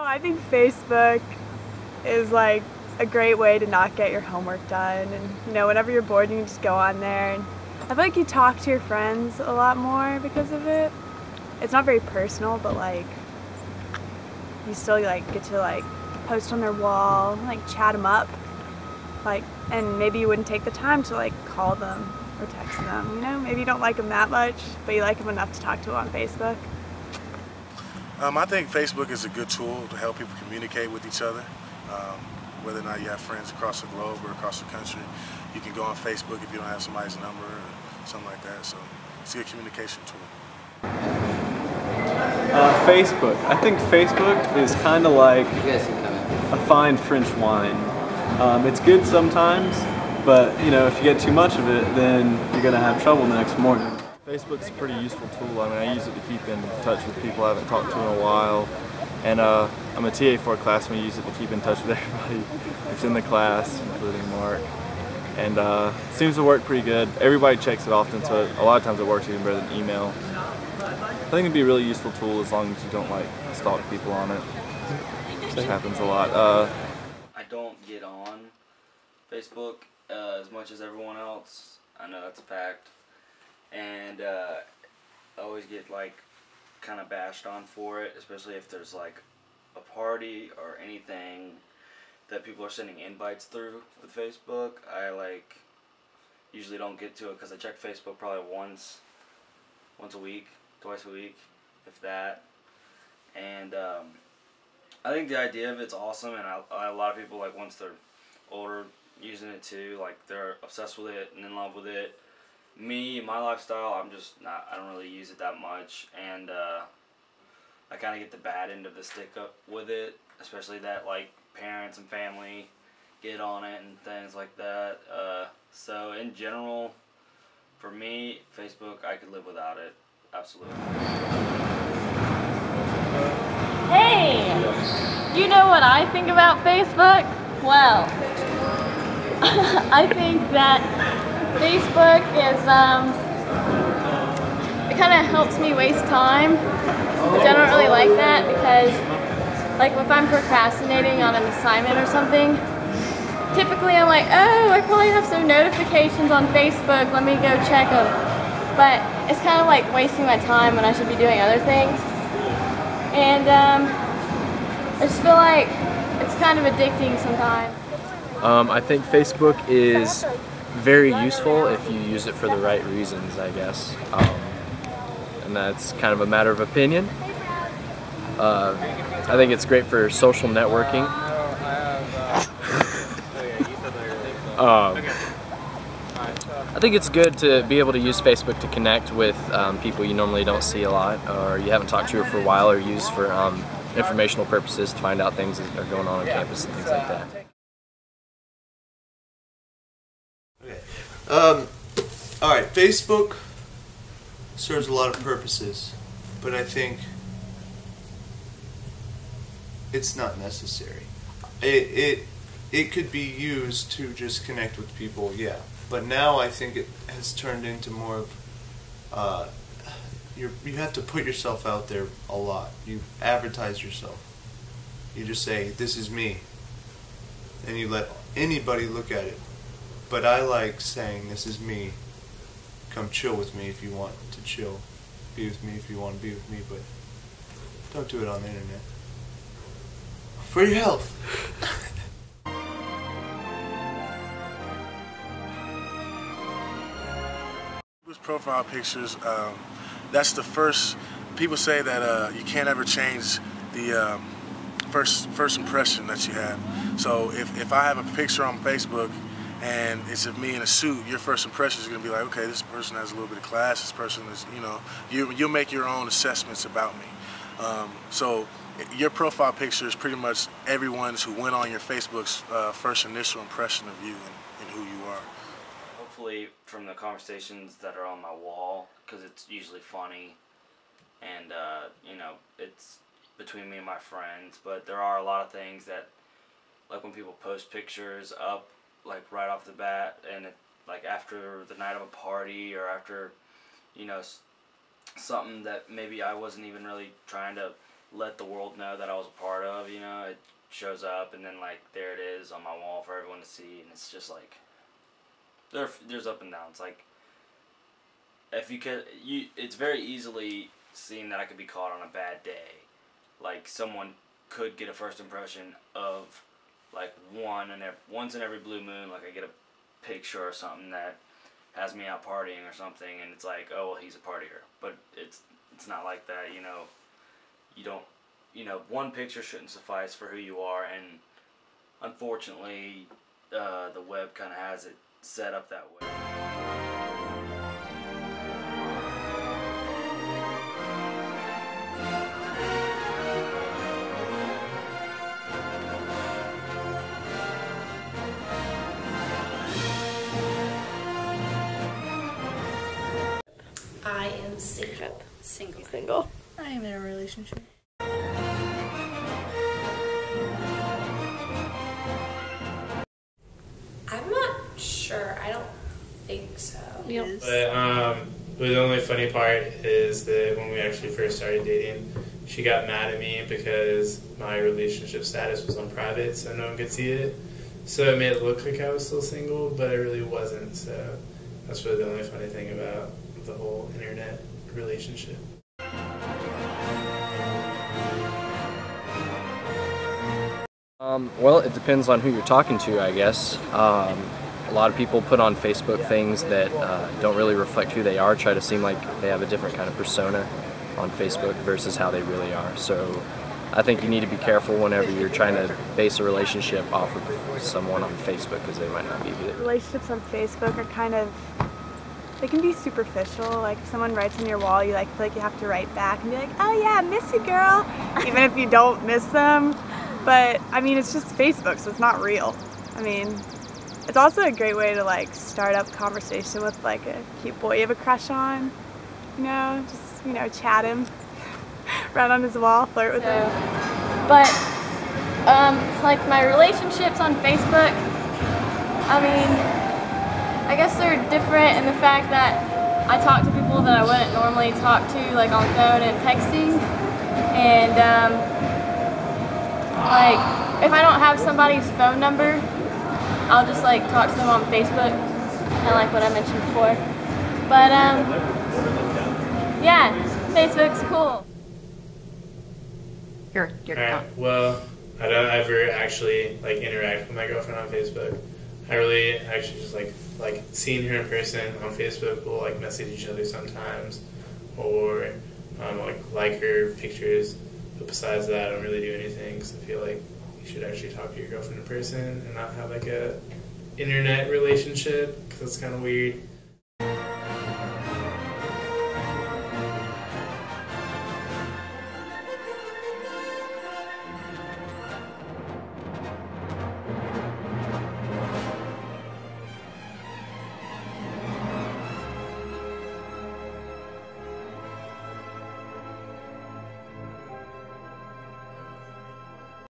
I think Facebook is like a great way to not get your homework done, and whenever you're bored you can just go on there, and I feel like you talk to your friends a lot more because of it. It's not very personal, but like you still get to post on their wall, chat them up, and maybe you wouldn't take the time to call them or text them, maybe you don't like them that much, but you like them enough to talk to them on Facebook. I think Facebook is a good tool to help people communicate with each other. Whether or not you have friends across the globe or across the country, you can go on Facebook if you don't have somebody's number or something like that. So it's a good communication tool. Facebook. I think Facebook is kind of like a fine French wine. It's good sometimes, but if you get too much of it, then you're going to have trouble the next morning. Facebook's a pretty useful tool. I mean, I use it to keep in touch with people I haven't talked to in a while. And I'm a TA for a class, and we use it to keep in touch with everybody that's in the class, including Mark. And it seems to work pretty good. Everybody checks it often, so a lot of times it works even better than email. I think it'd be a really useful tool as long as you don't stalk people on it. It happens a lot. I don't get on Facebook as much as everyone else. I know that's a fact. And I always get kind of bashed on for it, especially if there's a party or anything that people are sending invites through with Facebook. I usually don't get to it because I check Facebook probably once a week, twice a week, if that. And I think the idea of it's awesome, and a lot of people once they're older using it too, they're obsessed with it and in love with it. Me, my lifestyle, I'm just not, I don't really use it that much, and I kind of get the bad end of the stick up with it, especially that parents and family get on it and things like that. So in general, for me, Facebook, I could live without it, absolutely. Hey, you know what I think about Facebook? Well, I think that Facebook is, it kind of helps me waste time, which I don't really like that, because if I'm procrastinating on an assignment or something, typically I'm oh, I probably have some notifications on Facebook, let me go check them. But it's kind of wasting my time when I should be doing other things. And I just feel like it's kind of addicting sometimes. I think Facebook is very useful if you use it for the right reasons, I guess. And that's kind of a matter of opinion. I think it's great for social networking. I think it's good to be able to use Facebook to connect with people you normally don't see a lot, or you haven't talked to for a while, or use for informational purposes to find out things that are going on campus and things like that. Alright, Facebook serves a lot of purposes, but I think it's not necessary. It could be used to just connect with people, yeah, but now I think it has turned into more of you have to put yourself out there a lot. You advertise yourself. You just say, this is me, and you let anybody look at it. But I like saying, this is me, come chill with me if you want to chill, be with me if you want to be with me, but don't do it on the internet. For your health. With profile pictures, that's the first, people say that you can't ever change the first impression that you have. So if I have a picture on Facebook and it's of me in a suit, your first impression is going to be okay, this person has a little bit of class, this person is, you'll make your own assessments about me. So your profile picture is pretty much everyone's who went on your Facebook's first initial impression of you and who you are. Hopefully from the conversations that are on my wall, because it's usually funny, and it's between me and my friends, but there are a lot of things that, when people post pictures up right off the bat, and after the night of a party, or after something that maybe I wasn't even really trying to let the world know that I was a part of, you know. It shows up and then like there it is on my wall for everyone to see, and it's just like there's up and downs. Like if it's very easily seen that I could be caught on a bad day. Like someone could get a first impression of like once in every blue moon, like I get a picture or something that has me out partying or something, and it's like, oh well, he's a partier. But it's not like that, you know. You don't, you know, one picture shouldn't suffice for who you are, and unfortunately the web kind of has it set up that way. I am single. Single. I am in a relationship. I'm not sure. I don't think so. Yep. But the only funny part is that when we actually first started dating, she got mad at me because my relationship status was on private, so no one could see it. So it made it look like I was still single, but I really wasn't. So that's really the only funny thing about the whole internet relationship. Well, it depends on who you're talking to, I guess. A lot of people put on Facebook things that don't really reflect who they are, try to seem like they have a different kind of persona on Facebook versus how they really are. So I think you need to be careful whenever you're trying to base a relationship off of someone on Facebook, because they might not be good. Relationships on Facebook are kind of, they can be superficial. Like if someone writes on your wall, you like feel like you have to write back and be like, oh yeah, miss you girl, even if you don't miss them. But I mean, it's just Facebook, so it's not real. I mean, it's also a great way to like start up conversation with like a cute boy you have a crush on. You know, just, you know, chat him, run on his wall, flirt with him. But like my relationships on Facebook, I mean, I guess they're different in the fact that I talk to people that I wouldn't normally talk to, like on phone and texting. And like, if I don't have somebody's phone number, I'll just like talk to them on Facebook, kind of like what I mentioned before. But yeah, Facebook's cool. Alright, well, I don't ever actually like interact with my girlfriend on Facebook. I really actually just like seeing her in person on Facebook. We'll like message each other sometimes, or like her pictures. But besides that, I don't really do anything, because I feel like you should actually talk to your girlfriend in person and not have like a internet relationship, because it's kind of weird.